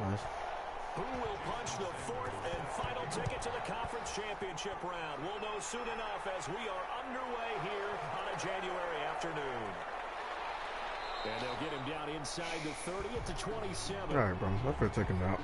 Nice. Who will punch the fourth and final ticket to the conference championship round? We'll know soon enough as we are underway here on a January afternoon. And they'll get him down inside the 30 at the 27. All right, bro. I'm going to take him out.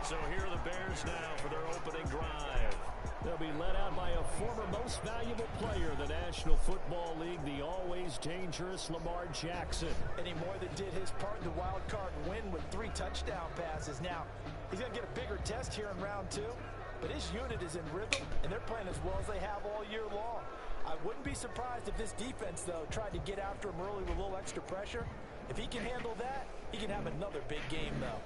So here are the Bears now for their opening drive. They'll be led out by a former most valuable player in the National Football League, the always dangerous Lamar Jackson. And he more than did his part in the wild card win with 3 touchdown passes. Now, he's going to get a bigger test here in round 2, but his unit is in rhythm, and they're playing as well as they have all year long. I wouldn't be surprised if this defense, though, tried to get after him early with a little extra pressure. If he can handle that, he can have another big game, though.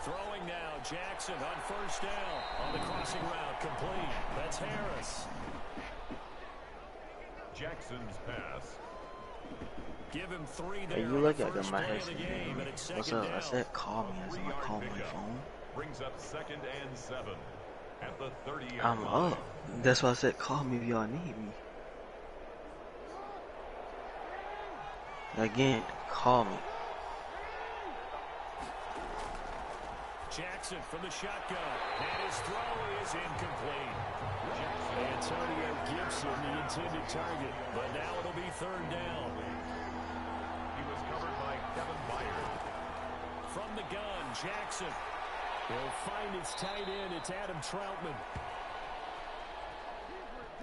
Throwing now, Jackson on first down on the crossing route, complete. That's Harris. Jackson's pass. Give him 3 there. Hey, you look at my head. What's up? Down. I said call me as I call my phone. Brings up 2nd and 7 at the 30-yard I'm line. up. That's why I said call me if y'all need me. Again, call me. Jackson from the shotgun, and his throw is incomplete. Antonio Gibson, the intended target, but now it'll be 3rd down. He was covered by Kevin Byard. From the gun, Jackson. He'll find his tight end. It's Adam Troutman.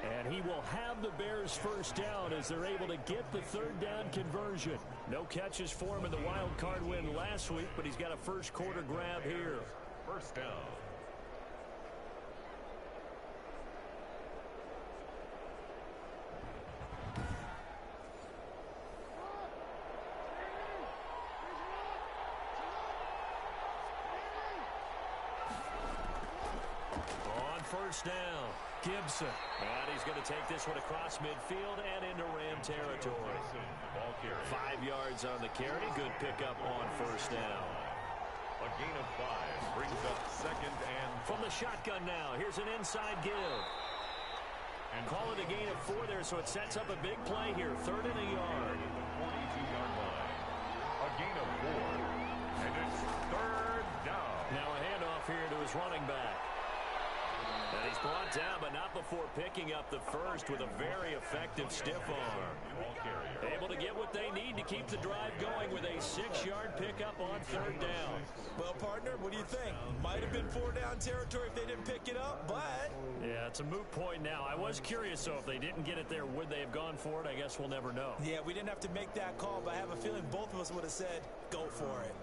And he will have the Bears first down as they're able to get the 3rd down conversion. No catches for him in the wild card win last week, but he's got a first quarter grab here. First down. On first down, Gibson. And he's going to take this one across midfield and into Ram territory. 5 yards on the carry. Good pickup on first down. A gain of 5 brings up 2nd and... From the shotgun now, here's an inside give. And call it a gain of 4 there, so it sets up a big play here. 3rd and a yard. 42-yard line. A gain of 4. And it's 3rd down. Now a handoff here to his running back. And he's brought down, but not before picking up the first with a very effective stiff arm. Able to get what they need to keep the drive going with a 6-yard pickup on 3rd down. Well, partner, what do you think? Might have been 4-down territory if they didn't pick it up, but... Yeah, it's a moot point now. I was curious, so if they didn't get it there, would they have gone for it? I guess we'll never know. Yeah, we didn't have to make that call, but I have a feeling both of us would have said, go for it.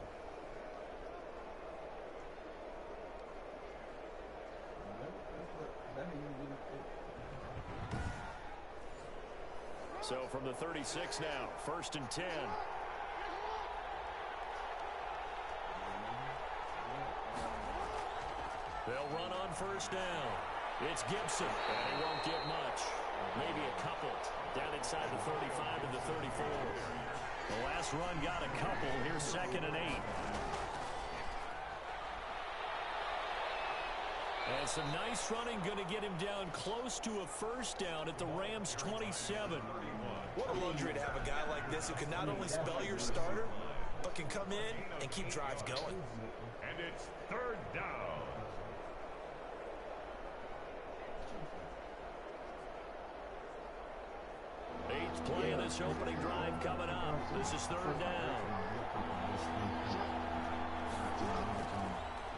So from the 36 now, 1st and 10. They'll run on first down. It's Gibson, and he won't get much. Maybe a couple down inside the 35 and the 34. The last run got a couple. Here's 2nd and 8. And some nice running going to get him down close to a first down at the Rams' 27. What a luxury to have a guy like this who can not only spell your starter, but can come in and keep drives going. And it's 3rd down. Eighth play of this opening drive coming up. This is 3rd down.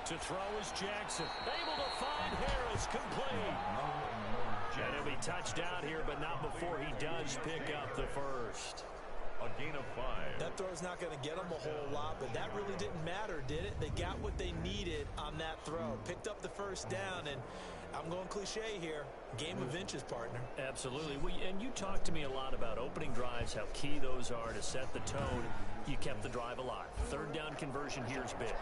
To throw is Jackson. Able to find Harris, complete. And he'll be touched out here, but not before he does pick up the first. A gain of 5. That throw's not going to get them a whole lot, but that really didn't matter, did it? They got what they needed on that throw. Picked up the first down, and I'm going cliche here. Game of inches, partner. Absolutely. And you talked to me a lot about opening drives, how key those are to set the tone. You kept the drive alive. 3rd down conversion here is big.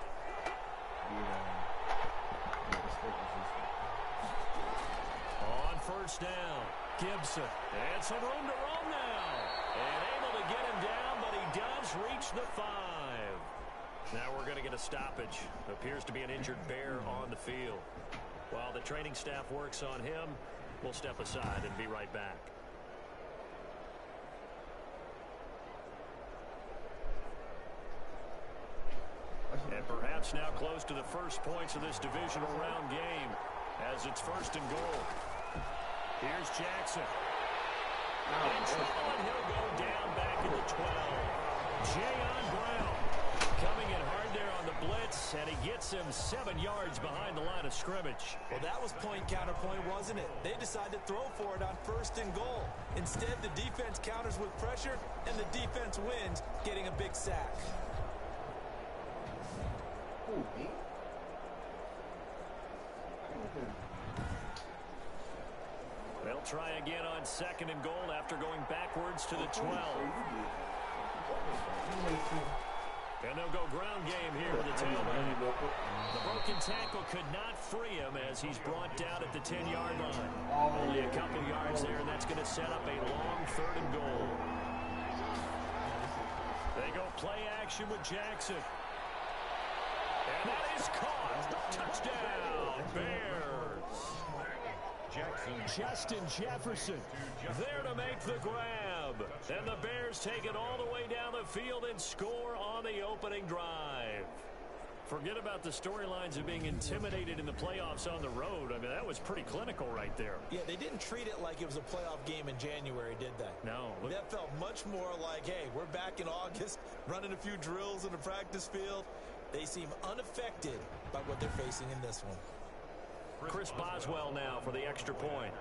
On first down, Gibson. And some room to roam now. And able to get him down, but he does reach the 5. Now we're going to get a stoppage. Appears to be an injured Bear on the field. While the training staff works on him, we'll step aside and be right back. And perhaps now close to the first points of this divisional round game as it's 1st and goal. Here's Jackson. And he'll go down back in the 12. Jayon Brown coming in hard there on the blitz, and he gets him 7 yards behind the line of scrimmage. Well, that was point counterpoint, wasn't it? They decided to throw for it on 1st and goal. Instead, the defense counters with pressure, and the defense wins, getting a big sack. They'll try again on 2nd and goal after going backwards to the 12. And they'll go ground game here with the tailback. The broken tackle could not free him as he's brought down at the 10-yard line. Only a couple yards there, and that's going to set up a long 3rd and goal. They go play action with Jackson. And that is caught. Touchdown, Bears. Justin Jefferson there to make the grab. And the Bears take it all the way down the field and score on the opening drive. Forget about the storylines of being intimidated in the playoffs on the road. I mean, that was pretty clinical right there. Yeah, they didn't treat it like it was a playoff game in January, did they? No. That felt much more like, hey, we're back in August, running a few drills in the practice field. They seem unaffected by what they're facing in this one. Chris Boswell now for the extra point.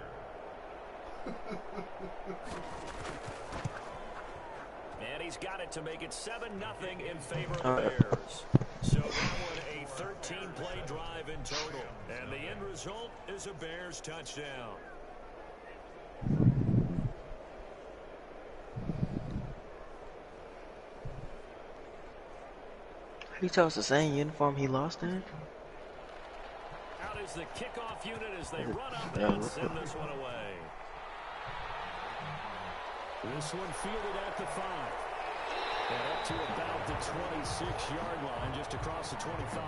And he's got it to make it 7-0 in favor of the Bears. So that one a 13-play drive in total. And the end result is a Bears touchdown. He chose the same uniform he lost in? Out is the kickoff unit as they run up and send this one away. This one fielded at the 5. And up to about the 26-yard line, just across the 25.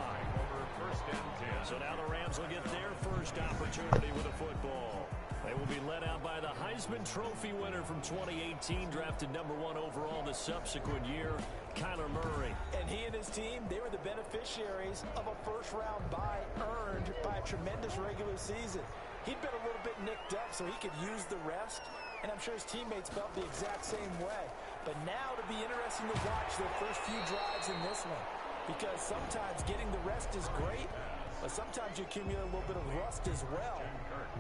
So now the Rams will get their first opportunity with a football. They will be led out by the Heisman Trophy winner from 2018, drafted #1 overall the subsequent year, Kyler Murray. And he and his team, they were the beneficiaries of a first-round bye earned by a tremendous regular season. He'd been a little bit nicked up, so he could use the rest, and I'm sure his teammates felt the exact same way. But now it'll be interesting to watch their first few drives in this one, because sometimes getting the rest is great, but sometimes you accumulate a little bit of rust as well.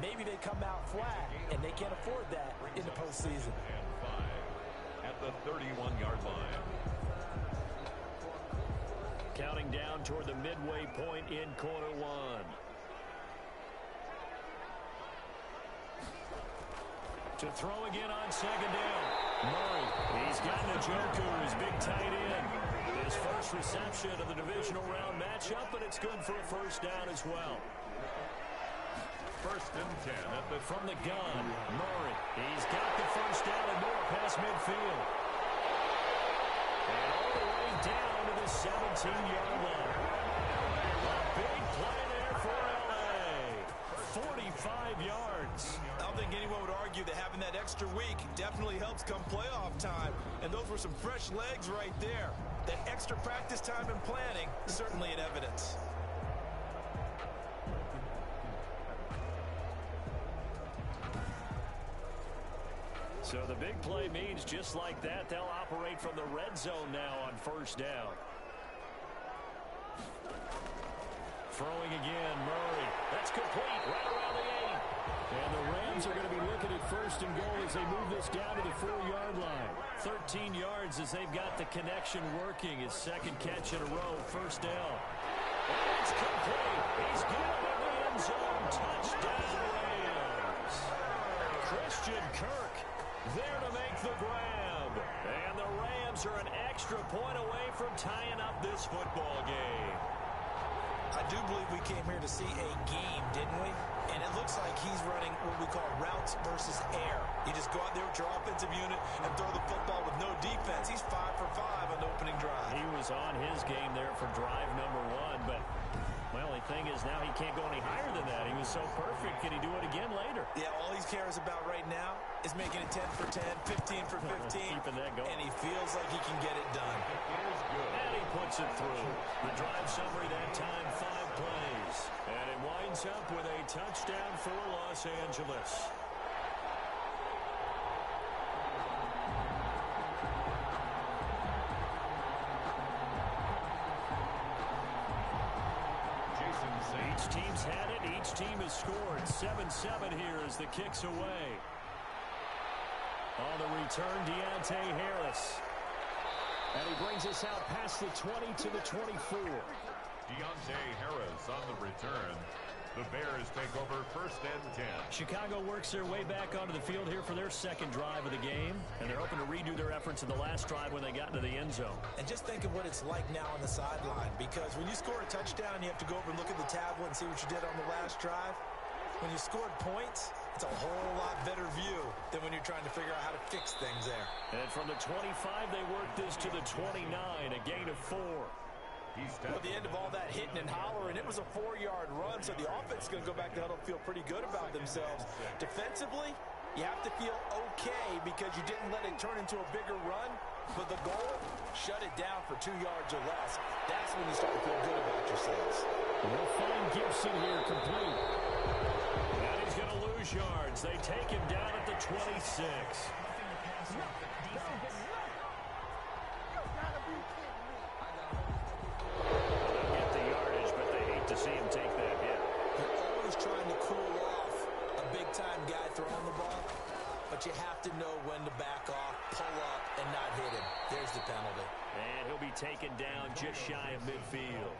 Maybe they come out flat, and they can't afford that in the postseason. At the 31-yard line. Counting down toward the midway point in quarter 1. To throw again on 2nd down. Murray, he's got Njoku, his big tight end. His first reception of the divisional round matchup, but it's good for a first down as well. 1st and 10 at the from the gun. Murray, he's got the first down and more past midfield. And all the way down to the 17-yard line. A big play there for L.A. 45 yards. I don't think anyone would argue that having that extra week definitely helps come playoff time. And those were some fresh legs right there. That extra practice time and planning, certainly in evidence. So the big play means just like that, they'll operate from the red zone now on first down. Throwing again, Murray. That's complete right around the 8. And the Rams are going to be looking at first and goal as they move this down to the 4-yard line. 13 yards as they've got the connection working. His second catch in a row, first down. And it's complete. He's got it in the end zone. Touchdown, Rams. Christian Kirk there to make the grab. And the Rams are an extra point away from tying up this football game. I do believe we came here to see a game, didn't we? And it looks like he's running what we call routes versus air. You just go out there with your offensive unit and throw the football with no defense. He's 5 for 5 on the opening drive. He was on his game there for drive number 1, but well, the thing is now he can't go any higher than that. He was so perfect. Can he do it again later? Yeah, all he cares about right now is making it 10 for 10, 15 for 15. Keeping that going. And he feels like he can get it done. It is good. And he puts it through. The drive summary that time, 5 plays. And it winds up with a touchdown for Los Angeles. Each team's had it. Each team has scored. 7-7 here as the kick's away. On the return, Deontay Harris. And he brings us out past the 20 to the 24. Deontay Harris on the return. The Bears take over 1st and 10. Chicago works their way back onto the field here for their second drive of the game. And they're hoping to redo their efforts in the last drive when they got into the end zone. And just think of what it's like now on the sideline. Because when you score a touchdown, you have to go over and look at the tablet and see what you did on the last drive. When you scored points, it's a whole lot better view than when you're trying to figure out how to fix things there. And from the 25, they work this to the 29, a gain of 4. At the end of all that hitting and hollering, it was a 4-yard run, so the offense is going to go back to huddle, feel pretty good about themselves. Defensively, you have to feel okay because you didn't let it turn into a bigger run, but the goal, shut it down for 2 yards or less. That's when you start to feel good about yourselves. We'll find Gibson here complete. And he's going to lose yards. They take him down at the 26. See him take that hit. You're always trying to cool off a big-time guy throwing the ball, but you have to know when to back off, pull up, and not hit him. There's the penalty. And he'll be taken down just shy of midfield.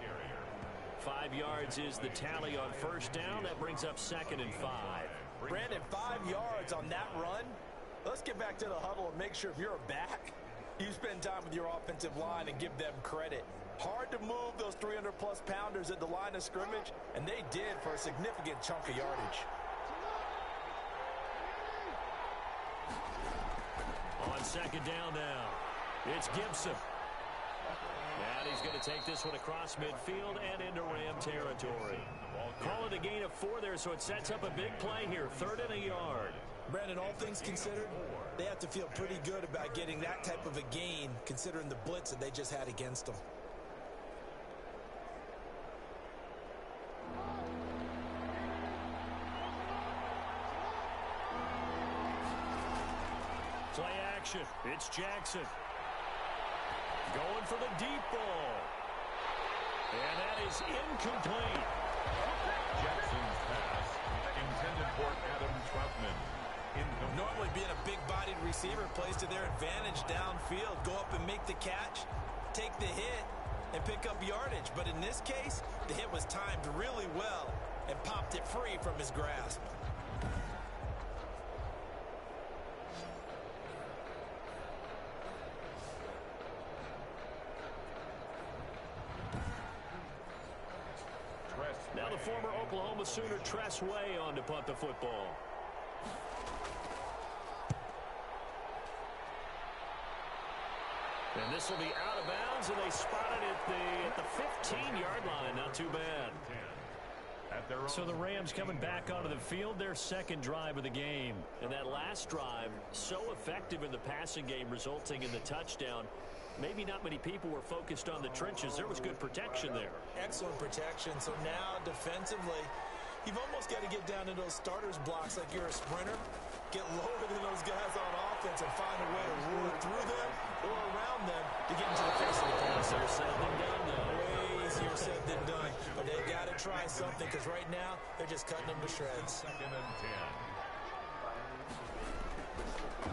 5 yards is the tally on 1st down. That brings up 2nd and 5. Brandon, 5 yards on that run. Let's get back to the huddle and make sure if you're a back, you spend time with your offensive line and give them credit. Hard to move those 300-plus pounders at the line of scrimmage, and they did for a significant chunk of yardage. On 2nd down now, it's Gibson. And he's going to take this one across midfield and into Ram territory. Call it a gain of 4 there, so it sets up a big play here. 3rd and a yard. Brandon, all things considered, they have to feel pretty good about getting that type of a gain, considering the blitz that they just had against them. Play action. It's Jackson. Going for the deep ball. And that is incomplete. Jackson's pass intended for Adam Troutman. Normally being a big-bodied receiver plays to their advantage downfield. Go up and make the catch, take the hit, and pick up yardage. But in this case, the hit was timed really well and popped it free from his grasp. Now the former Oklahoma Sooner Tress Way on to punt the football. And this will be out of bounds, and they spot it at the 15-yard line. Not too bad. So the Rams coming back onto the field, their second drive of the game. And that last drive, so effective in the passing game, resulting in the touchdown. Maybe not many people were focused on the trenches. There was good protection there. Excellent protection. So now defensively, you've almost got to get down to those starters blocks like you're a sprinter. Get lower than those guys on offense and find a way to roll through them or around them to get into the face of the pass. Easier said than done, though. Way easier said than done. But they've got to try something because right now they're just cutting them to shreds. 2nd and 10.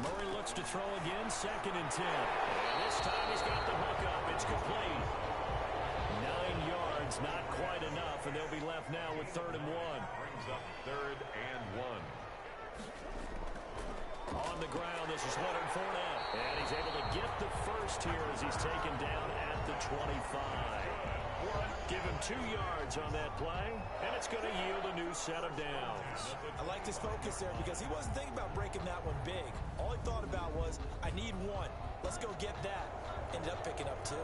Murray looks to throw again, 2nd and 10. And this time he's got the hook up. It's complete. 9 yards, not quite enough, and they'll be left now with 3rd and 1. Brings up 3rd and 1. On the ground, this is Leonard Fournette. And he's able to get the first here as he's taken down at the 25. Give him 2 yards on that play, and it's going to yield a new set of downs. I liked his focus there because he wasn't thinking about breaking that one big. All he thought about was, I need 1. Let's go get that. Ended up picking up 2.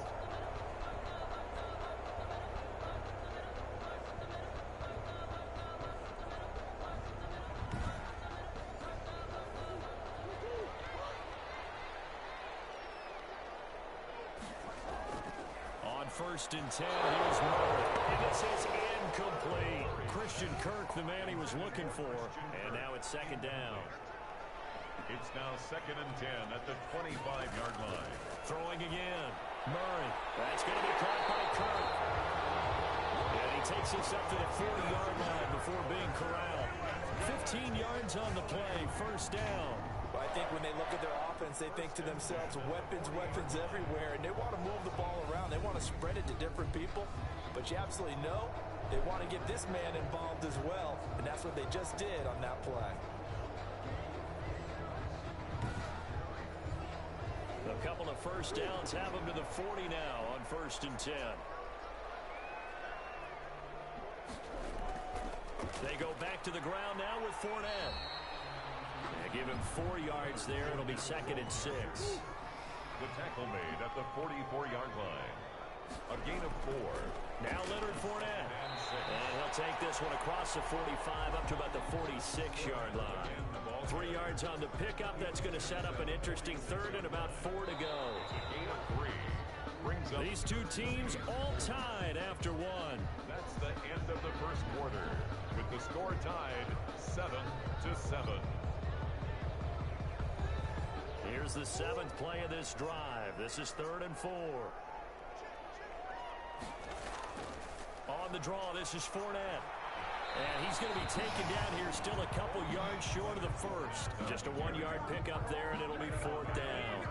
First and 10, here's Murray, and this is incomplete. Christian Kirk, the man he was looking for, and now it's 2nd down. It's now 2nd and 10 at the 25-yard line. Throwing again. Murray, that's going to be caught by Kirk. And he takes this up to the 40-yard line before being corralled. 15 yards on the play, 1st down. I think when they look at their offense, they think to themselves, weapons everywhere, and they want to move the ball around. They want to spread it to different people, but you absolutely know they want to get this man involved as well, and that's what they just did on that play. A couple of 1st downs have them to the 40 now on 1st and 10. They go back to the ground now with Fournette. Give him 4 yards there. It'll be 2nd and 6. The tackle made at the 44-yard line. A gain of 4. Now Leonard Fournette. And he'll take this one across the 45 up to about the 46-yard line. 3 yards on the pickup. That's going to set up an interesting 3rd and about 4 to go. A gain of 3. Brings up these 2 teams all tied after 1. That's the end of the 1st quarter, with the score tied 7-7. Here's the 7th play of this drive. This is 3rd and 4. On the draw, this is Fournette. And he's going to be taken down here, still a couple yards short of the 1st. Just a 1-yard pickup there, and it'll be 4th down.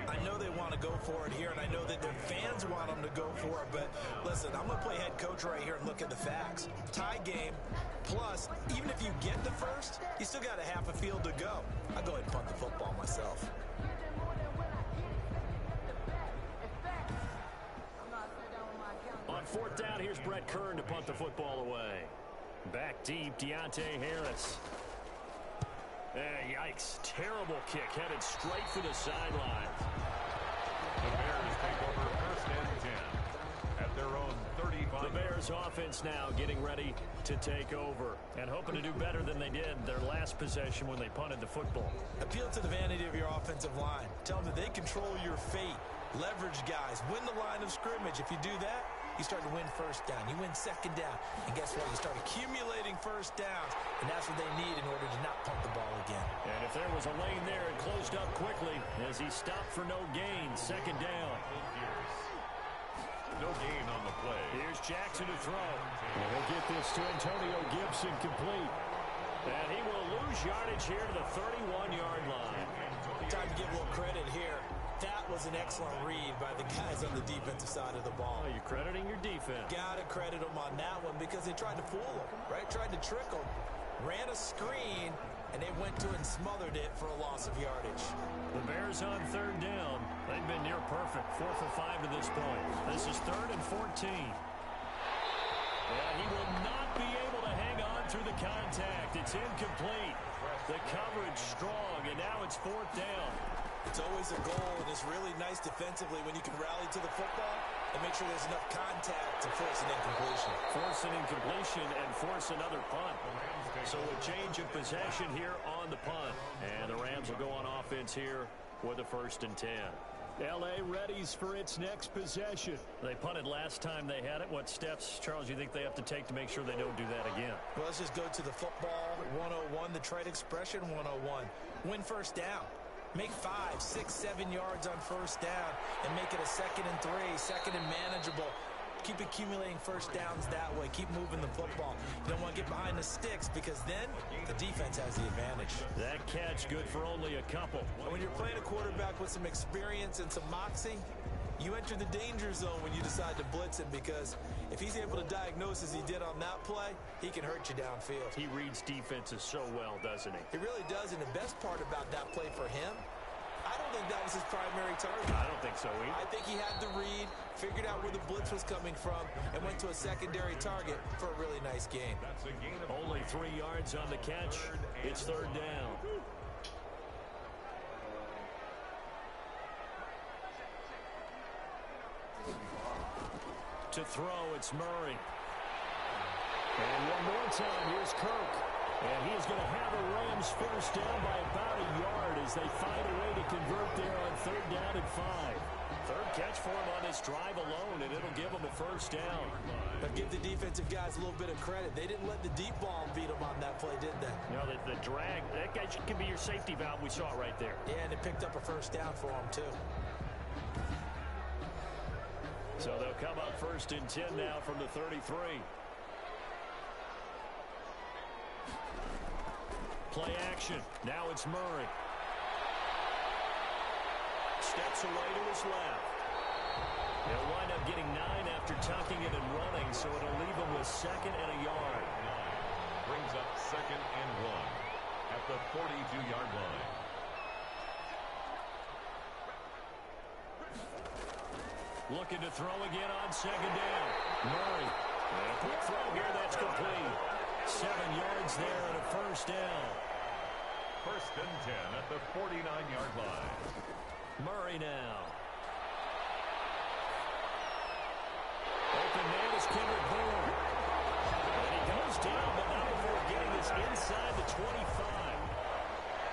I know they want to go for it here, and I know that their fans want them to go for it, but listen, I'm going to play head coach right here and look at the facts. Tie game, plus, even if you get the 1st, you still got a half a field to go. I'll go ahead and punt the football myself. On 4th down, here's Brett Kern to punt the football away. Back deep, Deontay Harris. Yikes. Terrible kick headed straight for the sideline. The Bears take over 1st and 10 at their own 35. The Bears offense now getting ready to take over and hoping to do better than they did their last possession when they punted the football. Appeal to the vanity of your offensive line. Tell them that they control your fate. Leverage guys. Win the line of scrimmage. If you do that, you start to win 1st down. You win 2nd down. And guess what? You start accumulating 1st downs. And that's what they need in order to not punt the ball again. And if there was a lane there, it closed up quickly as he stopped for no gain. 2nd down. No gain on the play. Here's Jackson to throw. And he'll get this to Antonio Gibson complete. And he will lose yardage here to the 31-yard line. Time to give a little credit here. That was an excellent read by the guys on the defensive side of the ball. Oh, you're crediting your defense. Gotta credit them on that one because they tried to fool them, right? Tried to trick them. Ran a screen, and they went to it and smothered it for a loss of yardage. The Bears on 3rd down. They've been near perfect. 4 for 5 to this point. This is 3rd and 14. And he will not be able to hang on through the contact. It's incomplete. The coverage strong, and now it's 4th down. It's always a goal, and it's really nice defensively when you can rally to the football and make sure there's enough contact to force an incompletion. Force an incompletion and force another punt. So a change of possession here on the punt. And the Rams will go on offense here with a 1st and 10. L.A. readies for its next possession. They punted last time they had it. What steps, Charles, you think they have to take to make sure they don't do that again? Well, let's just go to the football 101, the trade expression 101. Win 1st down. Make 5, 6, 7 yards on 1st down and make it a 2nd and 3, 2nd and manageable. Keep accumulating 1st downs that way. Keep moving the football. You don't want to get behind the sticks because then the defense has the advantage. That catch good for only a couple. And when you're playing a quarterback with some experience and some moxie, you enter the danger zone when you decide to blitz him because if he's able to diagnose as he did on that play, he can hurt you downfield. He reads defenses so well, doesn't he? He really does, and the best part about that play for him, I don't think that was his primary target. I don't think so either. I think he had the read, figured out where the blitz was coming from, and went to a secondary target for a really nice gain. That's a gain of Only 3 yards on the catch. It's third down. To throw, it's Murray. And one more time, here's Kirk. And he's going to have the Rams first down by about a yard as they find a way to convert there on third down and 5. Third catch for him on this drive alone, and it'll give him a first down. But give the defensive guys a little bit of credit. They didn't let the deep ball beat them on that play, did they? You know, the drag, that guy can be your safety valve. We saw it right there. Yeah, and it picked up a first down for them, too. So they'll come up first and 10 now from the 33. Play action. Now it's Murray. Steps away to his left. They'll wind up getting 9 after tucking it and running, so it'll leave him with second and a yard. brings up second and 1 at the 42-yard line. Looking to throw again on second down. Murray. And a quick throw here. That's complete. 7 yards there and a first down. First and 10 at the 49-yard line. Murray now. Open man is Kendrick Bourne. And he goes down, but not before getting this inside the 25.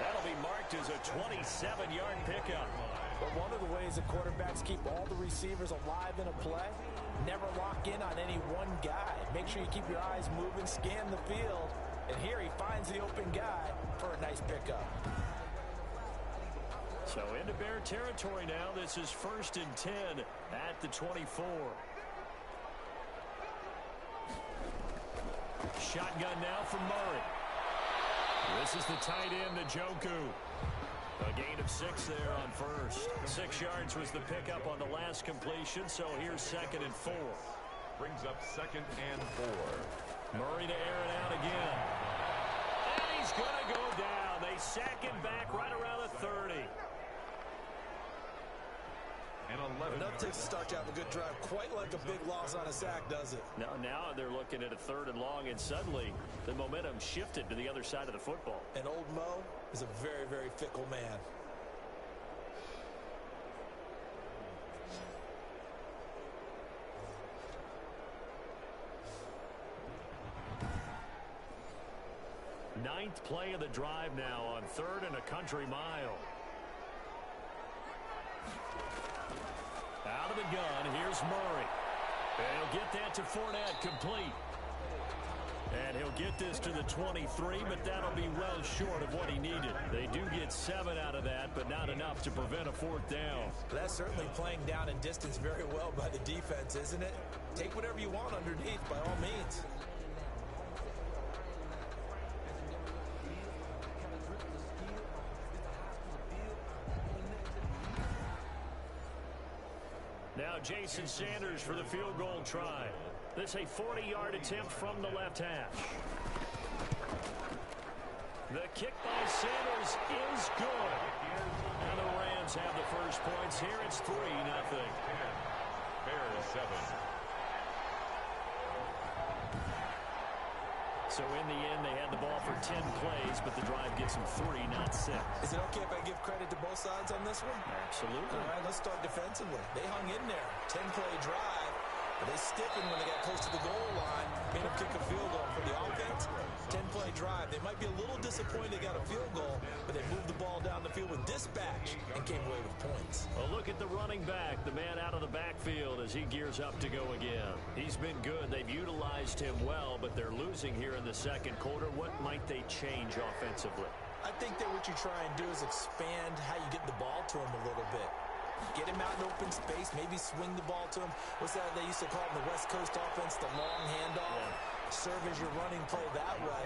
That'll be marked as a 27-yard pickup. But one of the ways that quarterbacks keep all the receivers alive in a play, never lock in on any one guy. Make sure you keep your eyes moving, scan the field, and here he finds the open guy for a nice pickup. So into Bear territory now. This is first and 10 at the 24. Shotgun now from Murray. This is the tight end, Njoku. A gain of 6 there on first. 6 yards was the pickup on the last completion, so here's second and 4. Brings up second and 4. Murray to air it out again. And he's going to go down. They sack him back right around the 30. And 11. Enough to start to have a good drive. Quite like a big loss on a sack, does it? Now they're looking at a third and long, and suddenly the momentum shifted to the other side of the football. And old Mo is a very, very fickle man. Ninth play of the drive now on third and a country mile. Out of the gun, here's Murray. And he'll get that to Fournette, complete. And he'll get this to the 23, but that'll be well short of what he needed. They do get 7 out of that, but not enough to prevent a fourth down. That's certainly playing down in distance very well by the defense, isn't it? Take whatever you want underneath, by all means. Now Jason Sanders for the field goal try. This a 40-yard attempt from the left hash. The kick by Sanders is good. And the Rams have the first points here. It's 3-0. Bears 7. So in the end, they had the ball for 10 plays, but the drive gets them 3, not 6. Is it okay if I give credit to both sides on this one? Absolutely. All right, let's start defensively. They hung in there. 10-play drive. But they stiffened when they got close to the goal line. Made them kick a field goal for the offense. 10-play drive. They might be a little disappointed they got a field goal, but they moved the ball down the field with dispatch and came away with points. Well, look at the running back, the man out of the backfield as he gears up to go again. He's been good. They've utilized him well, but they're losing here in the second quarter. What might they change offensively? I think that what you try and do is expand how you get the ball to him a little bit. Get him out in open space, maybe swing the ball to him. What's that they used to call it in the West Coast offense, the long handoff? Yeah. Serve as your running play that way,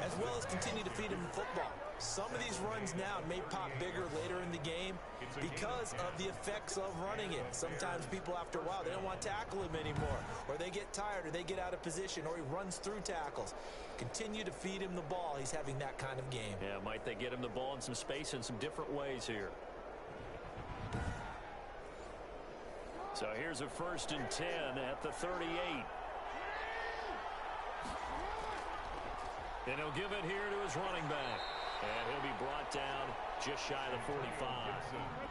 as well as continue to feed him the football. Some of these runs now may pop bigger later in the game because of the effects of running it. Sometimes people, after a while, they don't want to tackle him anymore, or they get tired, or they get out of position, or he runs through tackles. Continue to feed him the ball. He's having that kind of game. Yeah, might they get him the ball in some space in some different ways here? So here's a 1st and 10 at the 38. And he'll give it here to his running back. And he'll be brought down just shy of the 45.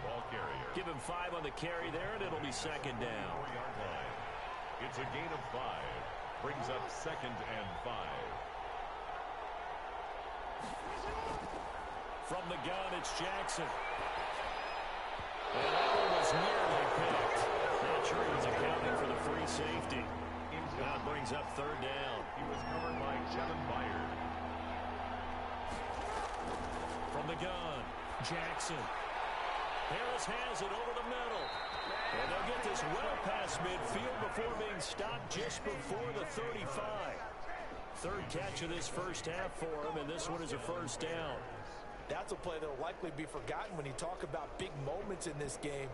Ball carrier. Give him 5 on the carry there, and it'll be 2nd down. 4-yard line. It's a gain of 5. Brings up 2nd and 5. From the gun, it's Jackson. And that one was nearly picked. Not sure he was accounting for the free safety. Now it brings up 3rd down. He was covered by Kevin Byard. From the gun, Jackson. Harris has it over the middle. And they'll get this well past midfield before being stopped just before the 35. 3rd catch of this first half for him, and this one is a 1st down. That's a play that will likely be forgotten when you talk about big moments in this game.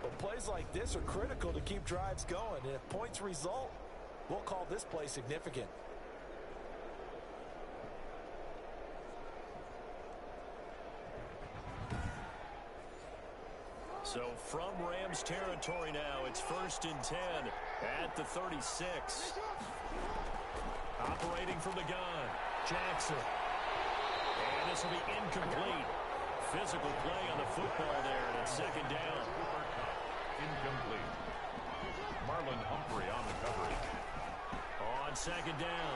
But plays like this are critical to keep drives going. And if points result, we'll call this play significant. So from Rams territory now, it's 1st and 10 at the 36. Operating from the gun, Jackson. And this will be incomplete. Physical play on the football there, and it's 2nd down. Incomplete. Marlon Humphrey on the coverage. On 2nd down,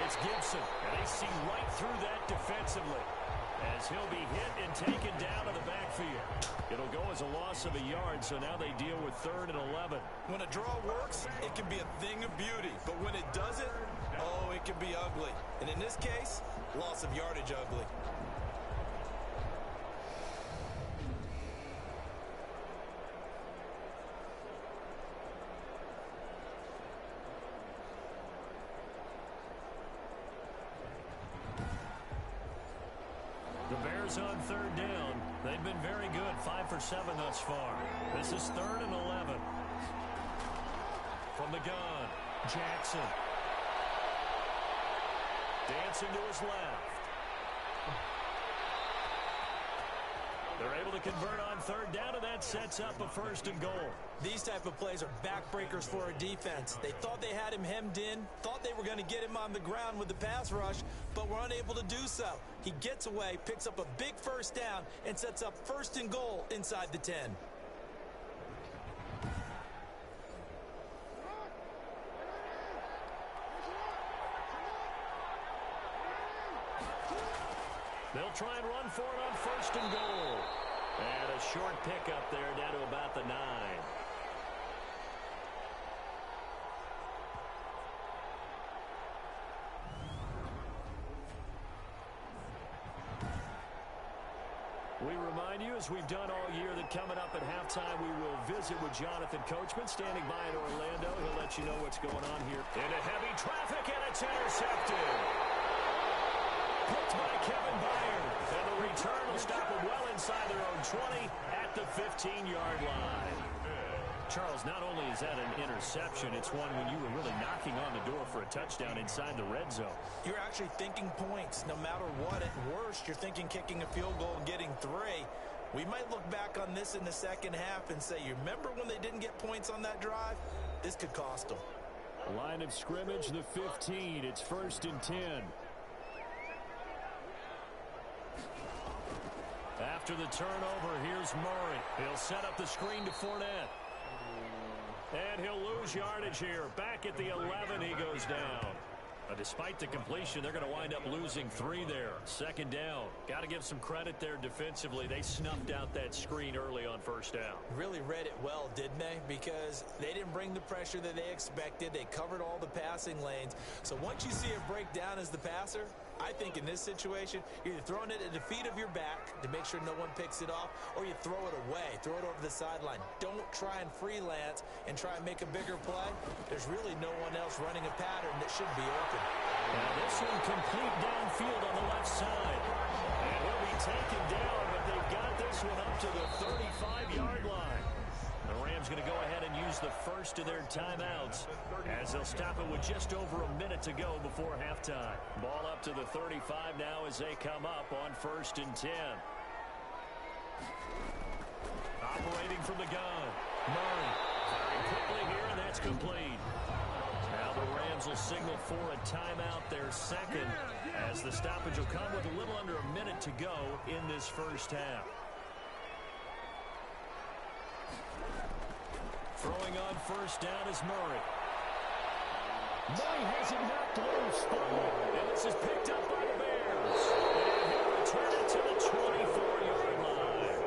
it's Gibson. And they see right through that defensively as he'll be hit and taken down to the backfield. It'll go as a loss of a yard, so now they deal with 3rd and 11. When a draw works, it can be a thing of beauty. But when it doesn't, oh, it can be ugly. And in this case, loss of yardage ugly. The Bears on 3rd down. They've been very good, 5 for 7 thus far. This is 3rd and 11. From the gun, Jackson. Dancing to his left. They're able to convert on 3rd down, and that sets up a 1st and goal. These type of plays are backbreakers for a defense. They thought they had him hemmed in, thought they were going to get him on the ground with the pass rush, but were unable to do so. He gets away, picks up a big 1st down, and sets up 1st and goal inside the 10. They'll try and run for it on 1st and goal. And a short pickup there down to about the 9. We remind you, as we've done all year, that coming up at halftime, we will visit with Jonathan Coachman standing by in Orlando. He'll let you know what's going on here. Into heavy traffic, and it's intercepted. Picked by Kevin Byard. And the return will stop them well inside their own 20 at the 15-yard line. Charles, not only is that an interception, it's one when you were really knocking on the door for a touchdown inside the red zone. You're actually thinking points. No matter what, at worst, you're thinking kicking a field goal and getting 3. We might look back on this in the second half and say, you remember when they didn't get points on that drive? This could cost them. Line of scrimmage, the 15. It's 1st and 10. After the turnover, here's Murray. He'll set up the screen to Fournette. And he'll lose yardage here. Back at the 11, he goes down. Despite the completion, they're going to wind up losing 3 there. 2nd down. Got to give some credit there defensively. They snuffed out that screen early on 1st down. Really read it well, didn't they? Because they didn't bring the pressure that they expected. They covered all the passing lanes. So once you see it break down as the passer, I think in this situation, you're either throwing it at the feet of your back to make sure no one picks it off, or you throw it away, throw it over the sideline. Don't try and freelance and try and make a bigger play. There's really no one else running a pattern that should be open. Now this one complete downfield on the left side. And he'll be taken down, but they've got this one up to the 35-yard line. The Rams going to go ahead and use the first of their timeouts as they'll stop it with just over a minute to go before halftime. Ball up to the 35 now as they come up on 1st and 10. Operating from the gun, Murray. Very is complete. Now the Rams will signal for a timeout, their second, as the stoppage will come with a little under a minute to go in this first half. Throwing on first down is Murray. Murray has it knocked loose. And this is picked up by the Bears. And he'll return it to the 24-yard line.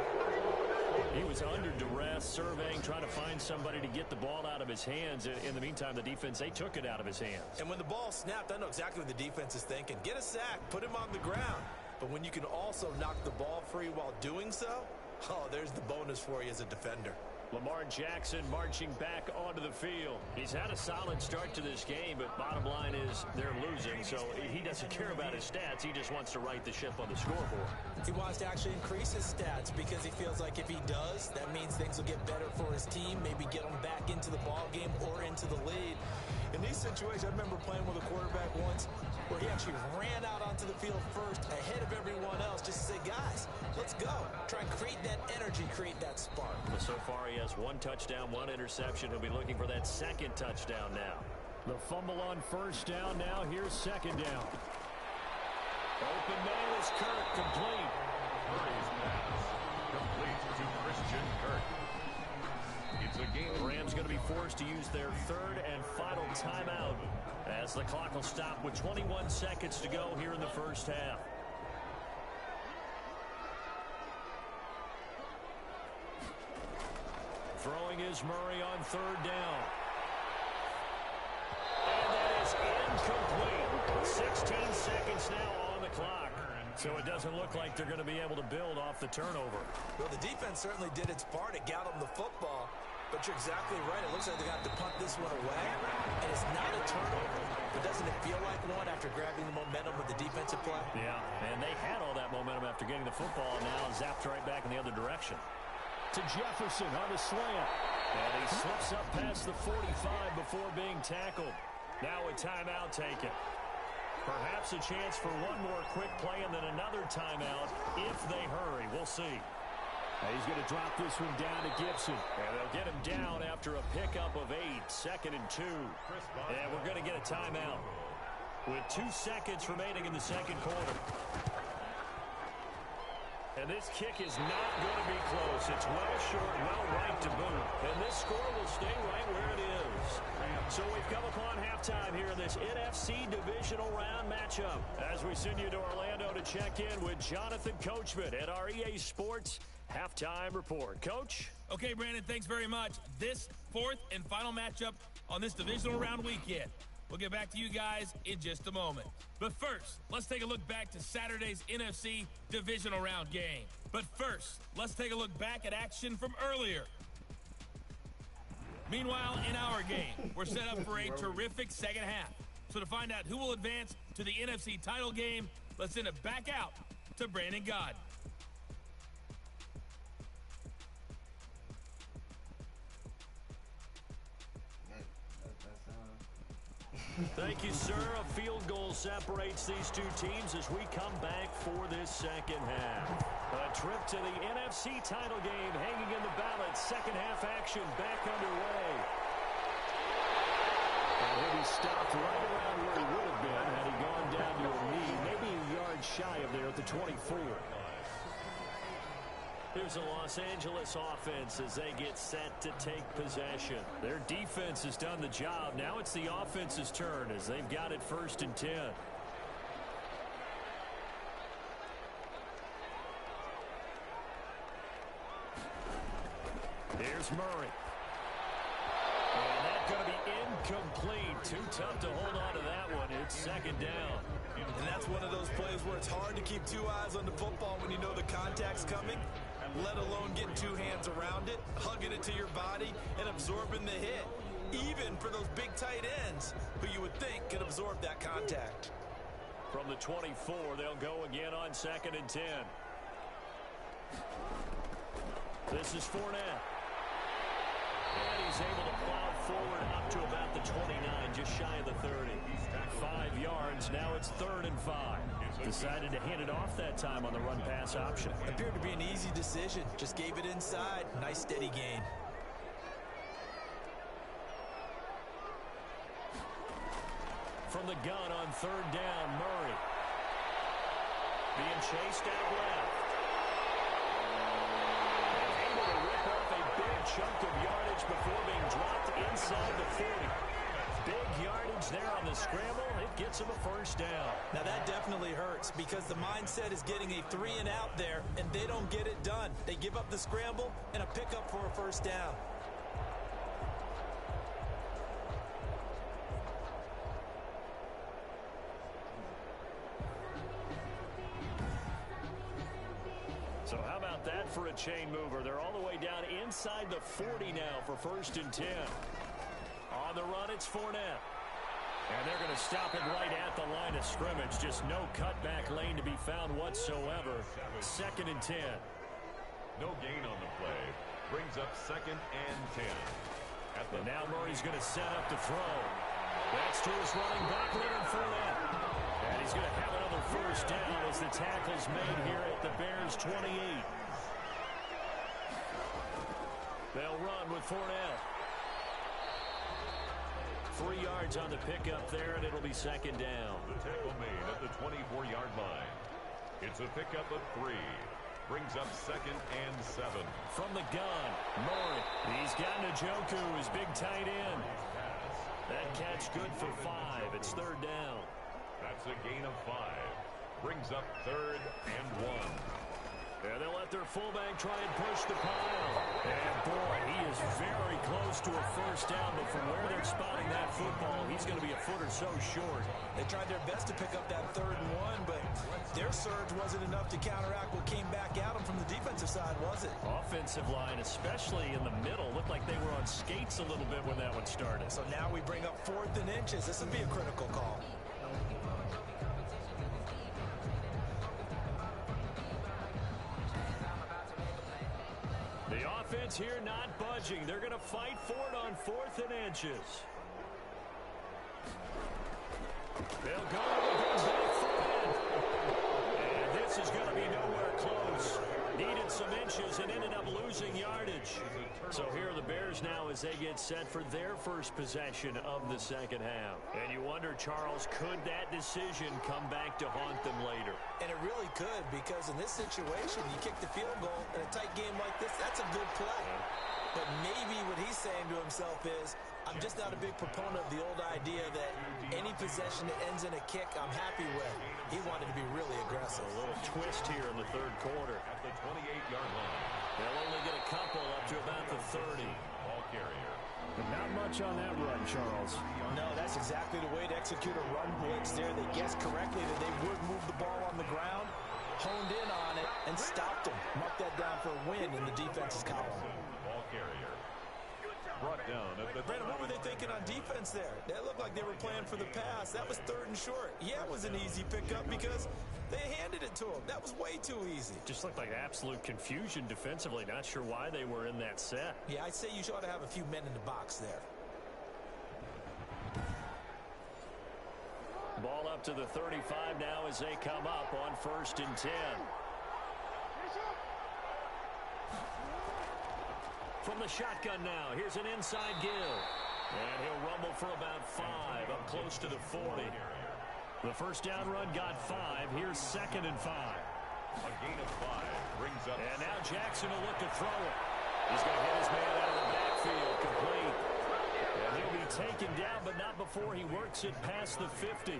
He was under duress, surveying, trying to find somebody to get the ball out of his hands. In the meantime, the defense, they took it out of his hands. And when the ball snapped, I know exactly what the defense is thinking. Get a sack, put him on the ground. But when you can also knock the ball free while doing so, oh, there's the bonus for you as a defender. Lamar Jackson marching back onto the field. He's had a solid start to this game, but bottom line is they're losing, so he doesn't care about his stats. He just wants to right the ship on the scoreboard. He wants to actually increase his stats because he feels like if he does, that means things will get better for his team, maybe get him back into the ball game or into the lead. In these situations, I remember playing with a quarterback once where he actually ran out onto the field first ahead of everyone else just to say, guys, let's go. Try and create that energy, create that spark. Well, so far he has one touchdown, one interception. He'll be looking for that second touchdown now. The fumble on first down now. Here's second down. Open man is Kirk, complete. Murray's pass complete to Christian Kirk. It's a game. The Rams going to be forced to use their third and final timeout as the clock will stop with 21 seconds to go here in the first half. Throwing is Murray on third down. And that is incomplete. 16 seconds now on the clock. So it doesn't look like they're going to be able to build off the turnover. Well, the defense certainly did its part. It got them the football. But you're exactly right. It looks like they got to punt this one away. And it's not a turnover. But doesn't it feel like one after grabbing the momentum with the defensive play? Yeah, and they had all that momentum after getting the football. And now zapped right back in the other direction. To Jefferson on the slant. And he slips up past the 45 before being tackled. Now a timeout taken. Perhaps a chance for one more quick play and then another timeout if they hurry. We'll see. He's going to drop this one down to Gibson. And they'll get him down after a pickup of 8. 2nd and 2. And we're going to get a timeout with 2 seconds remaining in the second quarter. And this kick is not going to be close. It's well short, well right to boot. And this score will stay right where it is. So we've come upon halftime here in this NFC divisional round matchup as we send you to Orlando to check in with Jonathan Coachman at our EA Sports Halftime Report. Coach? Okay, Brandon, thanks very much. This fourth and final matchup on this divisional round weekend. We'll get back to you guys in just a moment. But first, let's take a look back to Saturday's NFC divisional round game. But first, let's take a look back at action from earlier. Meanwhile, in our game, we're set up for a terrific second half. So to find out who will advance to the NFC title game, let's send it back out to Brandon God. Thank you, sir. A field goal separates these two teams as we come back for this second half. A trip to the NFC title game hanging in the balance. Second half action back underway. And he'll be stopped right around where he would have been had he gone down to a knee, maybe a yard shy of there at the 24. Here's the Los Angeles offense as they get set to take possession. Their defense has done the job. Now it's the offense's turn as they've got it 1st and 10. Here's Murray. And that's going to be incomplete. Too tough to hold on to that one. It's 2nd down. And that's one of those plays where it's hard to keep 2 eyes on the football when you know the contact's coming, let alone getting 2 hands around it, hugging it to your body, and absorbing the hit. Even for those big tight ends who you would think could absorb that contact. From the 24, they'll go again on 2nd and 10. This is Fournette. And he's able to plow forward up to about the 29, just shy of the 30. 5 yards, now it's 3rd and 5. Decided to hand it off that time on the run-pass option. Appeared to be an easy decision. Just gave it inside. Nice steady gain. From the gun on third down, Murray. Being chased out left. Able to rip off a big chunk of yardage before being dropped inside the 40. Big yardage there on the scramble. It gets him a first down. Now that definitely hurts because the mindset is getting a 3 and out there, and they don't get it done. They give up the scramble and a pickup for a first down. So how about that for a chain mover? They're all the way down inside the 40 now for first and 10. On the run, it's Fournette. And they're going to stop it right at the line of scrimmage. Just no cutback lane to be found whatsoever. Second and 10. No gain on the play. Brings up second and 10. And now Murray's going to set up to throw. That's to his running back, Leonard Fournette. And he's going to have another first down as the tackle's made here at the Bears' 28. They'll run with Fournette. 3 yards on the pickup there, and it'll be second down. The tackle made at the 24-yard line. It's a pickup of 3. Brings up second and 7. From the gun, Murray. He's got Njoku, his big tight end. That catch good for 5. It's third down. That's a gain of 5. Brings up third and 1. And they'll let their fullback try and push the pile. And boy, he is very close to a first down, but from where they're spotting that football, he's going to be a foot or so short. They tried their best to pick up that third and 1, but their surge wasn't enough to counteract what came back at them from the defensive side, was it? Offensive line, especially in the middle, looked like they were on skates a little bit when that one started. So now we bring up 4th and inches. This would be a critical call. The offense here not budging. They're going to fight for it on 4th and inches. They'll go with the big foot. And this is going to be nowhere close. Needed some inches and ended up losing yardage. So here are the Bears now as they get set for their first possession of the second half. And you wonder, Charles, could that decision come back to haunt them later? And it really could, because in this situation, you kick the field goal in a tight game like this, that's a good play. But maybe what he's saying to himself is, I'm just not a big proponent of the old idea that any possession that ends in a kick I'm happy with. He wanted to be really aggressive. A little twist here in the third quarter. At the 28-yard line. They'll only get a couple up to about the 30. Ball carrier. Not much on that run, Charles. No, that's exactly the way to execute a run blitz there. They guessed correctly that they would move the ball on the ground, honed in on it, and stopped them. Mark that down for a win in the defense's column. Ball carrier. Brought down at the... Brandon, what were they thinking on defense there? That looked like they were playing for the pass. That was 3rd and short. Yeah, it was an easy pickup because they handed it to him. That was way too easy. Just looked like absolute confusion defensively. Not sure why they were in that set. Yeah, I'd say you ought to have a few men in the box there. Ball up to the 35 now as they come up on 1st and 10. From the shotgun now, here's an inside give. And he'll rumble for about 5, up close to the 40. The first down run got 5. Here's 2nd and 5. A gain of 5 brings up... And now Jackson will look to throw it. He's going to hit his man out of the backfield, complete. And he'll be taken down, but not before he works it past the 50.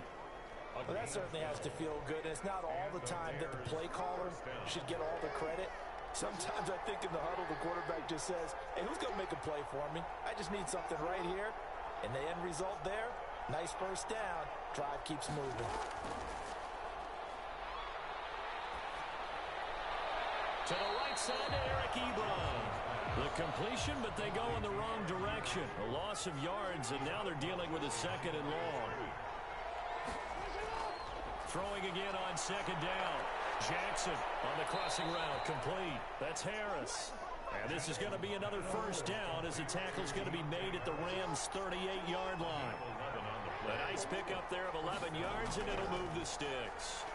Well, that certainly has to feel good. And it's not all the time that the play caller should get all the credit. Sometimes I think in the huddle, the quarterback just says, hey, who's going to make a play for me? I just need something right here. And the end result there, nice first down. Drive keeps moving. To the right side to Eric Ebron. The completion, but they go in the wrong direction. A loss of yards, and now they're dealing with a 2nd and long. Throwing again on 2nd down. Jackson on the crossing route, complete. That's Harris. And this is going to be another first down as the tackle's going to be made at the Rams' 38-yard line. A nice pickup there of 11 yards, and it'll move the sticks.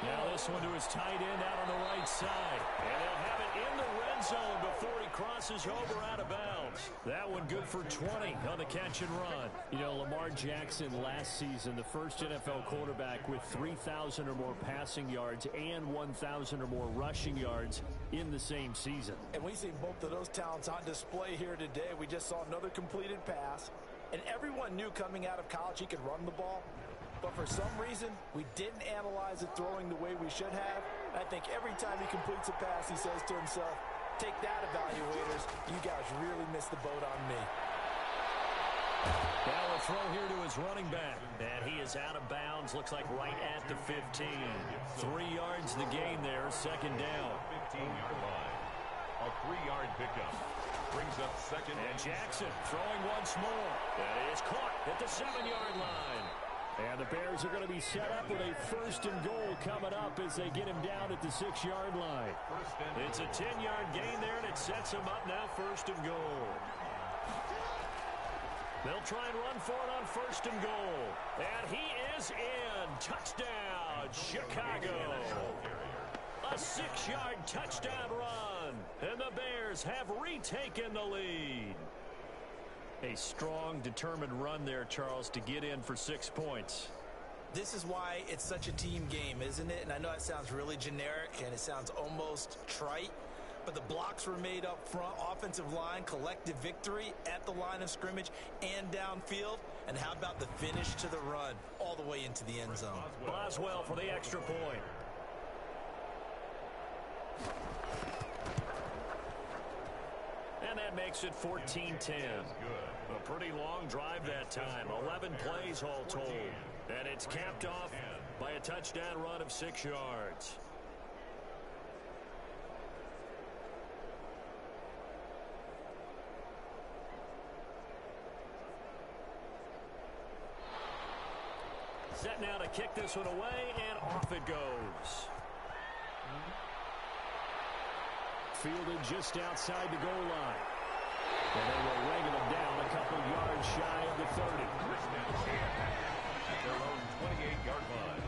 Now this one to his tight end out on the right right side. And they'll have it in the red zone before he crosses over out of bounds. That one good for 20 on the catch and run. You know, Lamar Jackson last season, the first NFL quarterback with 3,000 or more passing yards and 1,000 or more rushing yards in the same season. And we've seen both of those talents on display here today. We just saw another completed pass. And everyone knew coming out of college he could run the ball. But for some reason, we didn't analyze it throwing the way we should have. I think every time he completes a pass, he says to himself, take that, evaluators. You guys really missed the boat on me. Now a throw here to his running back. And he is out of bounds. Looks like right at the 15. 3 yards the gain there. Second down. 15-yard line. A 3-yard pickup. Brings up second. And Jackson throwing once more. That is caught at the 7-yard line. And the Bears are going to be set up with a 1st and goal coming up as they get him down at the 6-yard line. It's a 10-yard gain there, and it sets him up now 1st and goal. They'll try and run for it on 1st and goal. And he is in. Touchdown, Chicago. A 6-yard touchdown run. And the Bears have retaken the lead. A strong, determined run there, Charles, to get in for 6 points. This is why it's such a team game, isn't it? And I know it sounds really generic and it sounds almost trite, but the blocks were made up front, offensive line, collective victory at the line of scrimmage and downfield. And how about the finish to the run all the way into the end zone? Boswell for the extra point. And that makes it 14-10. A pretty long drive that time. 11 plays all told. And it's capped off by a touchdown run of 6 yards. Set now to kick this one away, and off it goes. Fielded just outside the goal line. And they will wrangle him down a couple yards shy of the 30. At their own 28-yard line.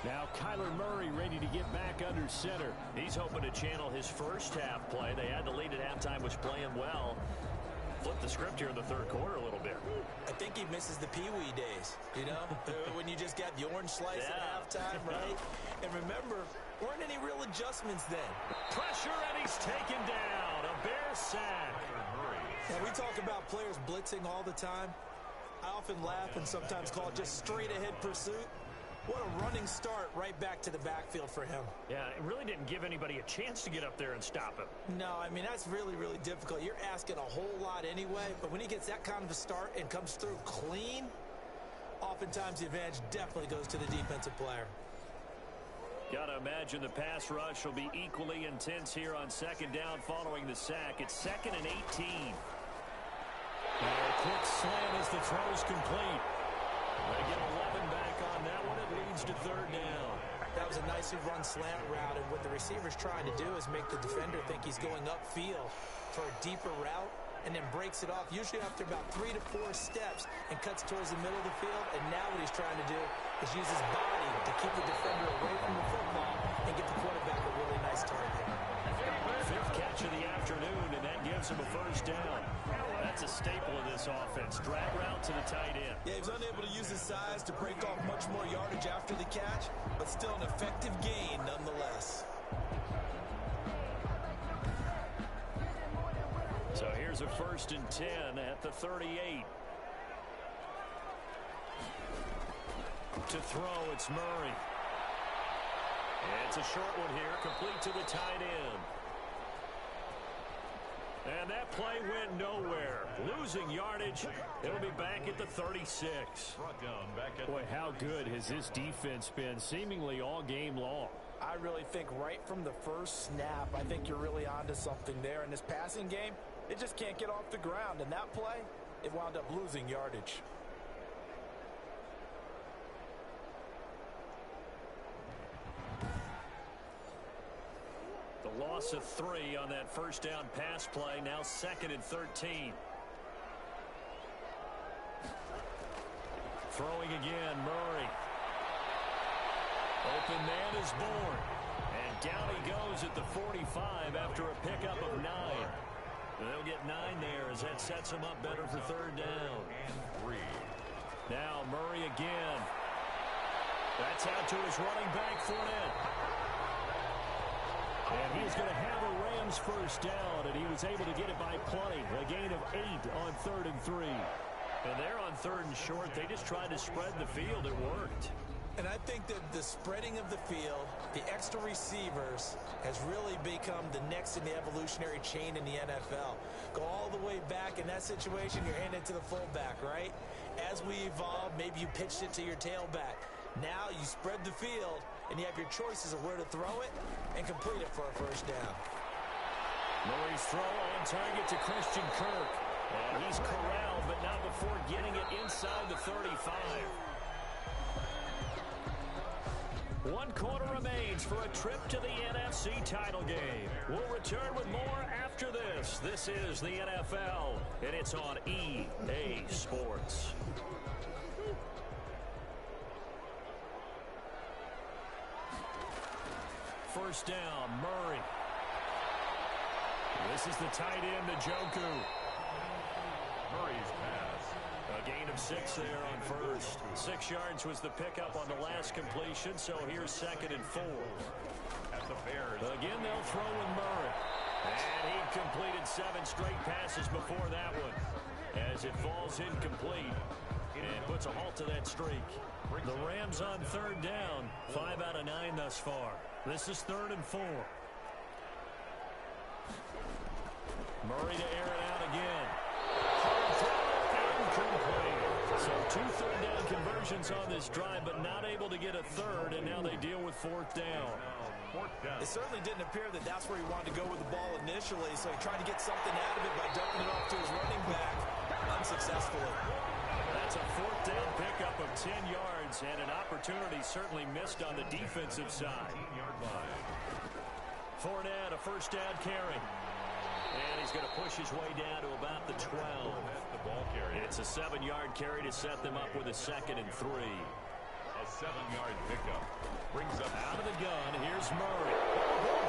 Now Kyler Murray ready to get back under center. He's hoping to channel his first half play. They had the lead at halftime, was playing well. Flip the script here in the 3rd quarter a little bit. I think he misses the Pee-wee days, you know, when you just got the orange slice at halftime, right? And remember, weren't any real adjustments then. Pressure, and he's taken down. A Bear sack. Now, we talk about players blitzing all the time. I often laugh and sometimes call it just straight-ahead pursuit. What a running start right back to the backfield for him. Yeah, it really didn't give anybody a chance to get up there and stop him. No, I mean, that's really, really difficult. You're asking a whole lot anyway, but when he gets that kind of a start and comes through clean, oftentimes the advantage definitely goes to the defensive player. Gotta imagine the pass rush will be equally intense here on 2nd down following the sack. It's 2nd and 18. Now a quick slant as the throw's complete. They get 11 back on that one. It leads to 3rd down. That was a nicely run slant route, and what the receiver's trying to do is make the defender think he's going upfield for a deeper route, and then breaks it off, usually after about 3 to 4 steps, and cuts towards the middle of the field. And now what he's trying to do is use his body to keep the defender away from the football and get the quarterback a really nice target. 5th catch of the afternoon, and that gives him a 1st down. That's a staple of this offense. Drag route to the tight end. Yeah, he was unable to use his size to break off much more yardage after the catch, but still an effective gain nonetheless. So here's a 1st and 10 at the 38. To throw, it's Murray. It's a short one here, complete to the tight end. And that play went nowhere. Losing yardage. It'll be back at the 36. Boy, how good has this defense been seemingly all game long? I really think right from the first snap, I think you're really onto something there. In this passing game, it just can't get off the ground. And that play, it wound up losing yardage. The loss of 3 on that 1st down pass play. Now 2nd and 13. Throwing again, Murray. Open man is born. Down he goes at the 45 after a pickup of 9. They'll get 9 there as that sets them up better for third down. Now Murray again. That's out to his running back, Fournette. And he's going to have a Rams first down, and he was able to get it by plenty. A gain of 8 on 3rd and 3. And they're on 3rd and short. They just tried to spread the field. It worked. And I think that the spreading of the field, the extra receivers, has really become the next in the evolutionary chain in the NFL. Go all the way back in that situation, you're handing it to the fullback, right? As we evolve, maybe you pitched it to your tailback. Now you spread the field, and you have your choices of where to throw it and complete it for a first down. Murray's throw on target to Christian Kirk. And he's corralled, but not before getting it inside the 35. 1 quarter remains for a trip to the NFC title game. We'll return with more after this. This is the NFL, and it's on EA Sports. First down, Murray. This is the tight end, Njoku. Murray's pass. A gain of 6 there on first. 6 yards was the pickup on the last completion, so here's 2nd and 4. At the Bears. Again, they'll throw with Murray. And he completed 7 straight passes before that one. As it falls incomplete and puts a halt to that streak. The Rams on 3rd down. 5 out of 9 thus far. This is 3rd and 4. Murray to air it out again. Incomplete. So 2 third down conversions on this drive, but not able to get a third, and now they deal with 4th down. It certainly didn't appear that that's where he wanted to go with the ball initially, so he tried to get something out of it by dumping it off to his running back unsuccessfully. That's a 4th down pickup of 10 yards, and an opportunity certainly missed on the defensive side. Fournette, a first down carry. And he's going to push his way down to about the 12. It's a 7-yard carry to set them up with a 2nd and 3. A 7-yard pickup. Brings up out of the gun. Here's Murray.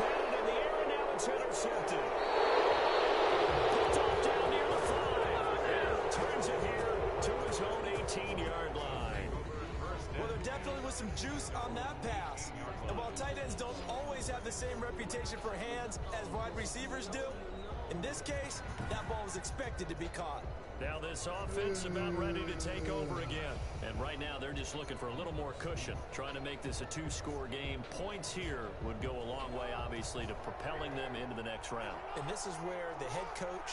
Batted in the air, and now it's intercepted. Picked off down near the 5. And returns it here to his own 18-yard line. Well, there definitely was some juice on that pass. And while tight ends don't always have the same reputation for hands as wide receivers do, in this case, that ball was expected to be caught. Now this offense about ready to take over again. And right now they're just looking for a little more cushion, trying to make this a 2-score game. Points here would go a long way, obviously, to propelling them into the next round. And this is where the head coach,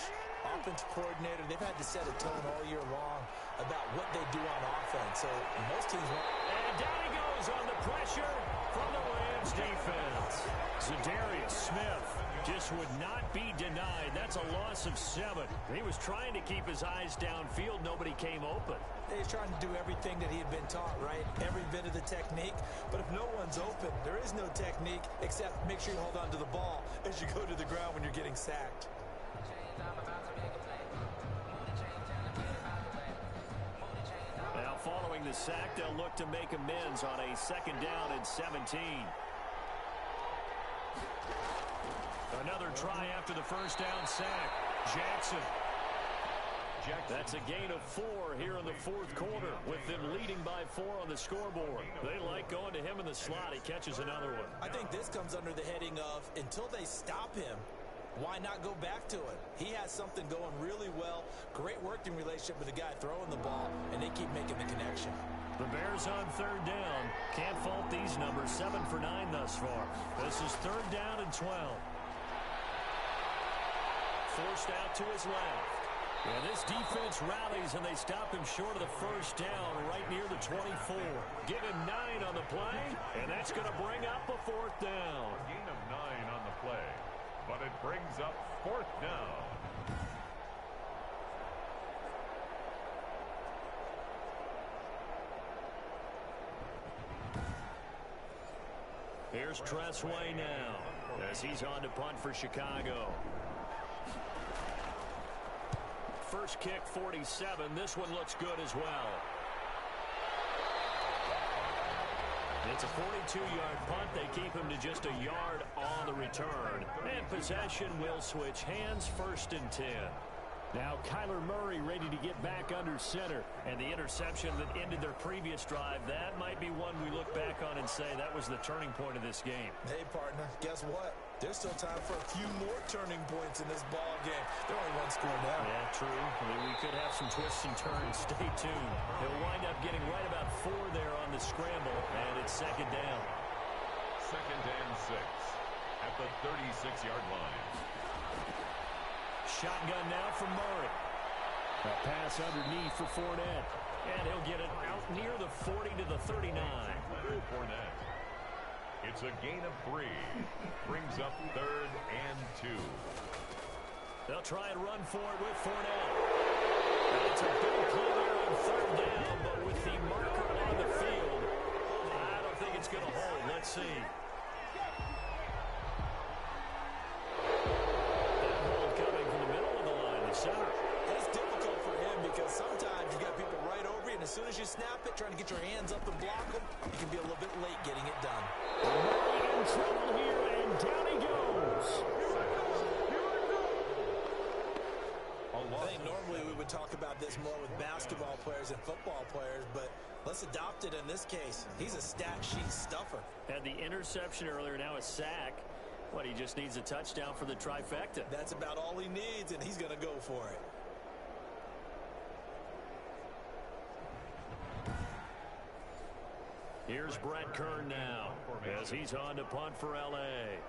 offensive coordinator, they've had to set a tone all year long about what they do on offense. So most teams want... And down he goes on the pressure from the Rams defense. Zadarius Smith just would not be denied. That's a loss of 7. He was trying to keep his eyes downfield. Nobody came open. He's trying to do everything that he had been taught, right? Every bit of the technique. But if no one's open, there is no technique except make sure you hold on to the ball as you go to the ground when you're getting sacked. Now following the sack, they'll look to make amends on a 2nd down and 17. Another try after the first down sack. Jackson. That's a gain of 4 here in the 4th quarter, with them leading by 4 on the scoreboard. They like going to him in the slot. He catches another one. I think this comes under the heading of, until they stop him, why not go back to it? He has something going really well. Great working relationship with the guy throwing the ball, and they keep making the connection. The Bears on 3rd down. Can't fault these numbers. 7 for 9 thus far. This is 3rd down and 12. Forced out to his left. And this defense rallies, and they stop him short of the first down right near the 24. Give him 9 on the play, and that's going to bring up a 4th down. A gain of 9 on the play, but it brings up 4th down. Here's Tressway now, as he's on to punt for Chicago. First kick, 47. This one looks good as well. It's a 42-yard punt. They keep him to just a yard on the return. And possession will switch hands, 1st and 10. Now Kyler Murray ready to get back under center. And the interception that ended their previous drive, that might be one we look back on and say that was the turning point of this game. Hey, partner, guess what? There's still time for a few more turning points in this ball game. They're only one score down. Yeah, true. I mean, we could have some twists and turns. Stay tuned. He'll wind up getting right about 4 there on the scramble, and it's 2nd down. 2nd and 6 at the 36-yard line. Shotgun now from Murray. A pass underneath for Fournette. And he'll get it out near the 40 to the 39. Fournette. It's a gain of 3. Brings up 3rd and 2. They'll try and run for it with Fournette. And it's a big play there on 3rd down, but with the marker on the field, I don't think it's going to hold. Let's see. Center. And it's difficult for him because sometimes you got people right over you, and as soon as you snap it, trying to get your hands up and block them, you can be a little bit late getting it done. Murray in trouble here, and down he goes. I think normally we would talk about this more with basketball players and football players, but let's adopt it in this case. He's a stat sheet stuffer. Had the interception earlier, now a sack. What, he just needs a touchdown for the trifecta. That's about all he needs, and he's going to go for it. Here's Brett Kern now as he's on to punt for L.A.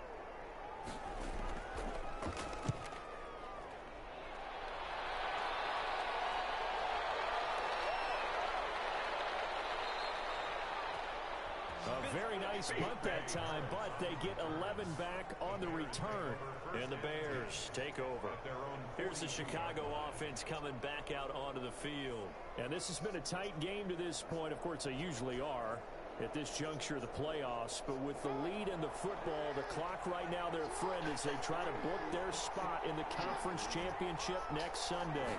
A very nice punt that time, but they get 11 back on the return. And the Bears take over. Here's the Chicago offense coming back out onto the field. And this has been a tight game to this point. Of course, they usually are at this juncture of the playoffs. But with the lead in the football, the clock right now their friend as they try to book their spot in the conference championship next Sunday.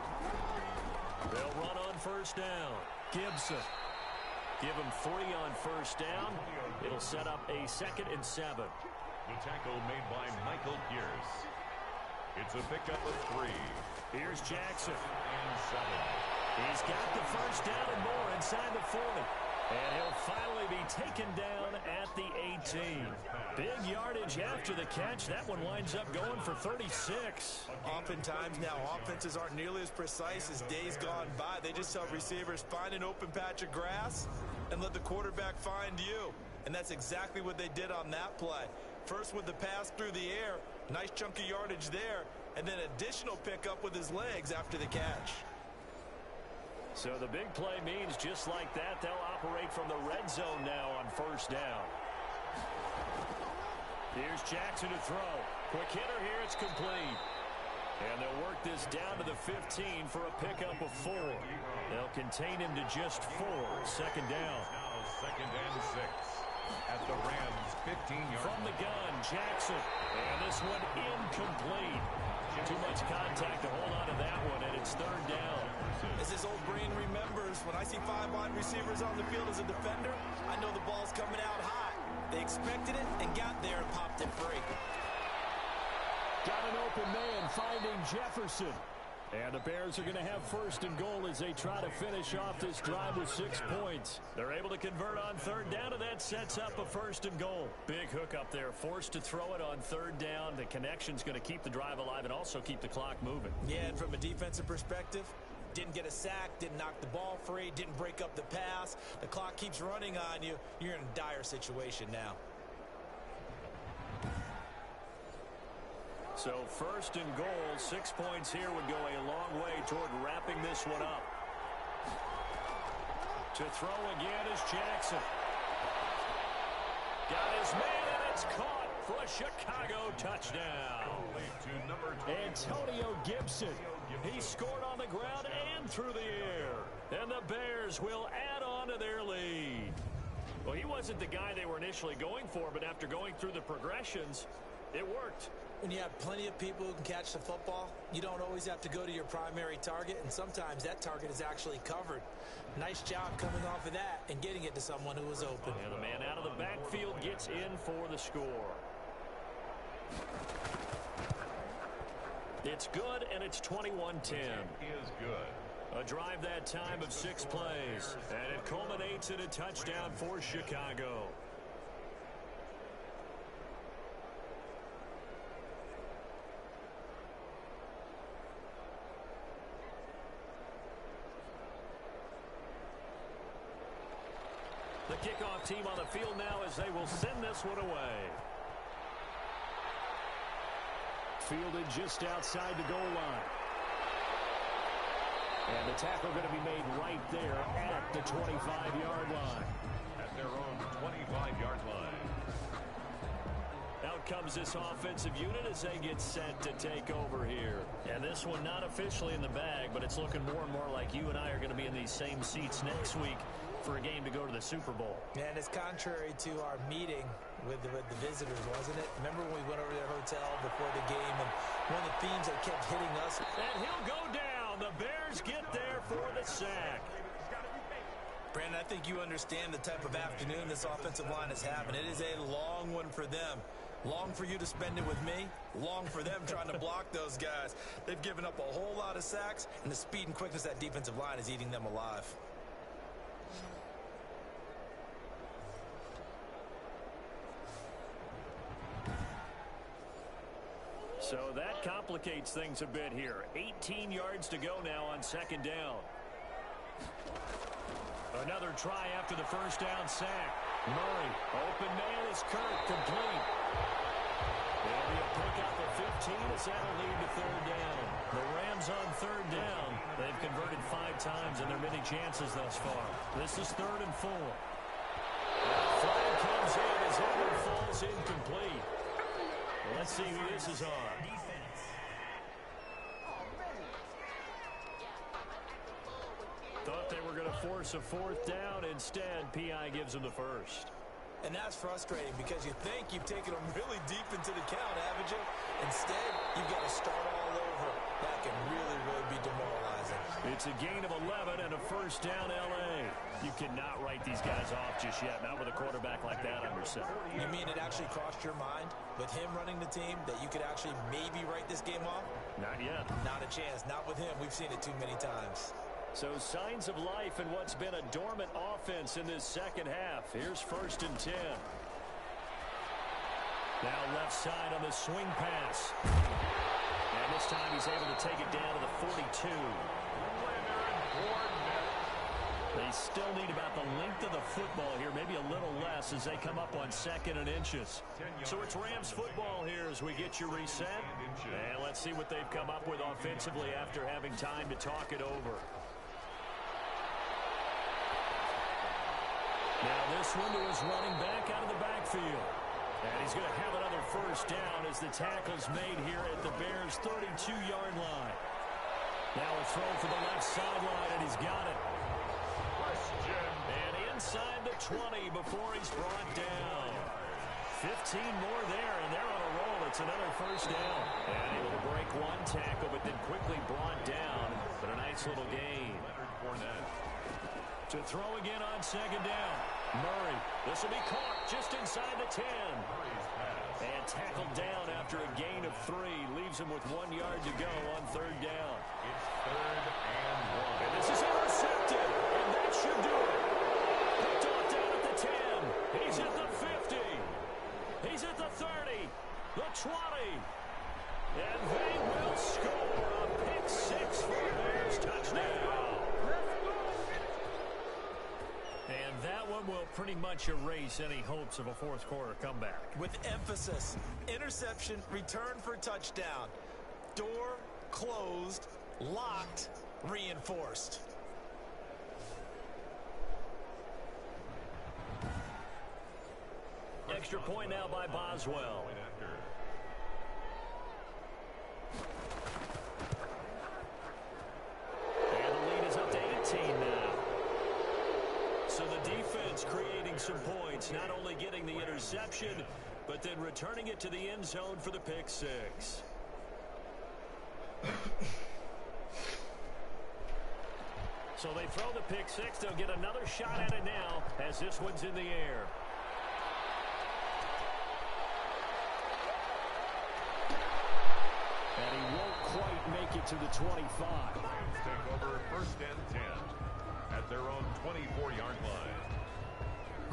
They'll run on 1st down. Gibson. Give him 3 on 1st down. It'll set up a 2nd and 7. The tackle made by Michael Pierce. It's a pickup of 3. Here's Jackson. And 7. He's got the 1st down and more inside the 40. And he'll finally be taken down at the 18. Big yardage after the catch. That one winds up going for 36. Oftentimes now offenses aren't nearly as precise as days gone by. They just tell receivers, find an open patch of grass and let the quarterback find you. And that's exactly what they did on that play. First with the pass through the air, nice chunk of yardage there, and then additional pickup with his legs after the catch. So the big play means just like that, they'll operate from the red zone now on 1st down. Here's Jackson to throw. Quick hitter here, it's complete. And they'll work this down to the 15 for a pickup of 4. They'll contain him to just 4. 2nd down. Now 2nd and 6 at the Rams' 15-yard From the gun, Jackson. And this one incomplete. Too much contact to hold on to that one, and it's 3rd down. As his old brain remembers, when I see 5 wide receivers on the field as a defender, I know the ball's coming out hot. They expected it and got there and popped it free. Got an open man finding Jefferson. And the Bears are going to have 1st and goal as they try to finish off this drive with 6 points. They're able to convert on 3rd down, and that sets up a 1st and goal. Big hook up there, forced to throw it on 3rd down. The connection's going to keep the drive alive and also keep the clock moving. Yeah, and from a defensive perspective, didn't get a sack, didn't knock the ball free, didn't break up the pass. The clock keeps running on you. You're in a dire situation now. So 1st and goal, 6 points here would go a long way toward wrapping this one up. To throw again is Jackson. Got his man, and it's caught for a Chicago touchdown. Antonio Gibson. He scored on the ground and through the air. And the Bears will add on to their lead. Well, he wasn't the guy they were initially going for, but after going through the progressions, It worked. When you have plenty of people who can catch the football, you don't always have to go to your primary target, and sometimes that target is actually covered. Nice job coming off of that and getting it to someone who was open. And the man out of the backfield gets in for the score. It's good, and it's 21-10. Is good. A drive that time of 6 plays, and it culminates in a touchdown for Chicago. The kickoff team on the field now as they will send this one away. Fielded just outside the goal line. And the tackle going to be made right there at the 25-yard line. At their own 25-yard line. Out comes this offensive unit as they get set to take over here. And this one not officially in the bag, but it's looking more and more like you and I are going to be in these same seats next week for a game to go to the Super Bowl. And it's contrary to our meeting with the visitors, wasn't it? Remember when we went over to their hotel before the game, and one of the themes that kept hitting us. And he'll go down. The Bears get there for the sack. Brandon, I think you understand the type of afternoon this offensive line is having. It is a long one for them. Long for you to spend it with me. Long for them trying to block those guys. They've given up a whole lot of sacks, and the speed and quickness of that defensive line is eating them alive. So that complicates things a bit here. 18 yards to go now on second down. Another try after the first down sack. Murray, open man is Kirk, complete. It'll be a pickup of 15 as that'll lead to third down. The Rams on third down. They've converted 5 times in their many chances thus far. This is 3rd and 4. Flag comes in as that one falls incomplete. Let's see who this is on. Thought they were going to force a 4th down. Instead, P.I. gives them the first. And that's frustrating because you think you've taken them really deep into the count, haven't you? Instead, you've got to start all over. That can really, really be demoralizing. It's a gain of 11 and a first down, L.A. You cannot write these guys off just yet, not with a quarterback like that under center. You mean it actually crossed your mind with him running the team that you could actually maybe write this game off? Not yet. Not a chance. Not with him. We've seen it too many times. So signs of life in what's been a dormant offense in this second half. Here's 1st and 10. Now left side on the swing pass. And this time he's able to take it down to the 42. They still need about the length of the football here, maybe a little less as they come up on 2nd and inches. So it's Rams football here as we get you reset. And let's see what they've come up with offensively after having time to talk it over. Now this one to his running back out of the backfield. And he's going to have another first down as the tackle's made here at the Bears' 32-yard line. Now a throw for the left sideline, and he's got it. And inside the 20 before he's brought down. 15 more there, and they're on a roll. It's another first down. And able to break one tackle, but then quickly brought down. But a nice little gain. To throw again on second down. Murray, this will be caught just inside the 10. And tackled down after a gain of 3. Leaves him with 1 yard to go on third down. It's 3rd and 1. And this is intercepted. And that should do it. Picked off down at the 10. He's at the 50. He's at the 30. The 20. And they will score a pick 6 for the Bears touchdown. And that one will pretty much erase any hopes of a fourth quarter comeback. With emphasis, interception, return for touchdown. Door closed, locked, reinforced. Extra point now by Boswell. And the lead is up to 18 now. So the defense creating some points, not only getting the interception, but then returning it to the end zone for the pick six. So they throw the pick six. They'll get another shot at it now as this one's in the air. And he won't quite make it to the 25. Rams take over 1st and 10 at their own 24-yard line.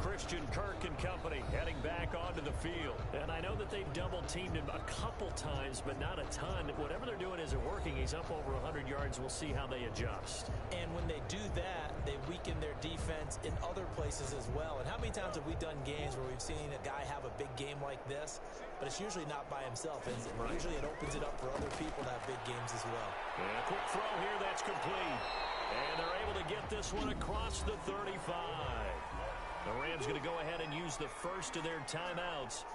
Christian Kirk and company heading back onto the field. And I know that they've double-teamed him a couple times, but not a ton. Whatever they're doing isn't working. He's up over 100 yards. We'll see how they adjust. And when they do that, they weaken their defense in other places as well. And how many times have we done games where we've seen a guy have a big game like this, but it's usually not by himself, is it? Right. Usually it opens it up for other people to have big games as well. And a quick throw here, that's complete. And they're able to get this one across the 35. The Rams going to go ahead and use the first of their timeouts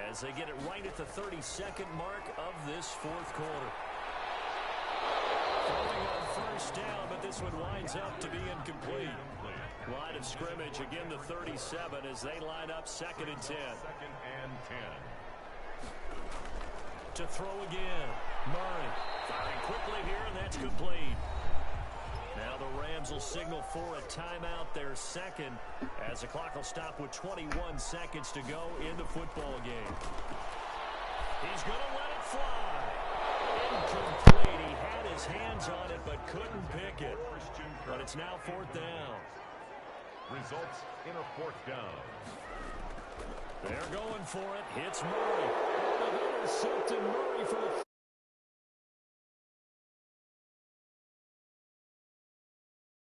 as they get it right at the 32nd mark of this fourth quarter. Throwing on first down, but this one winds up to be incomplete. Line of scrimmage, again the 37 as they line up 2nd and 10. 2nd and 10. To throw again. Murray firing quickly here, and that's complete. Now the Rams will signal for a timeout, their second, as the clock will stop with 21 seconds to go in the football game. He's going to let it fly. Incomplete. He had his hands on it but couldn't pick it. But it's now 4th down. Results in a 4th down. They're going for it. Hits Murray. Intercepted Murray.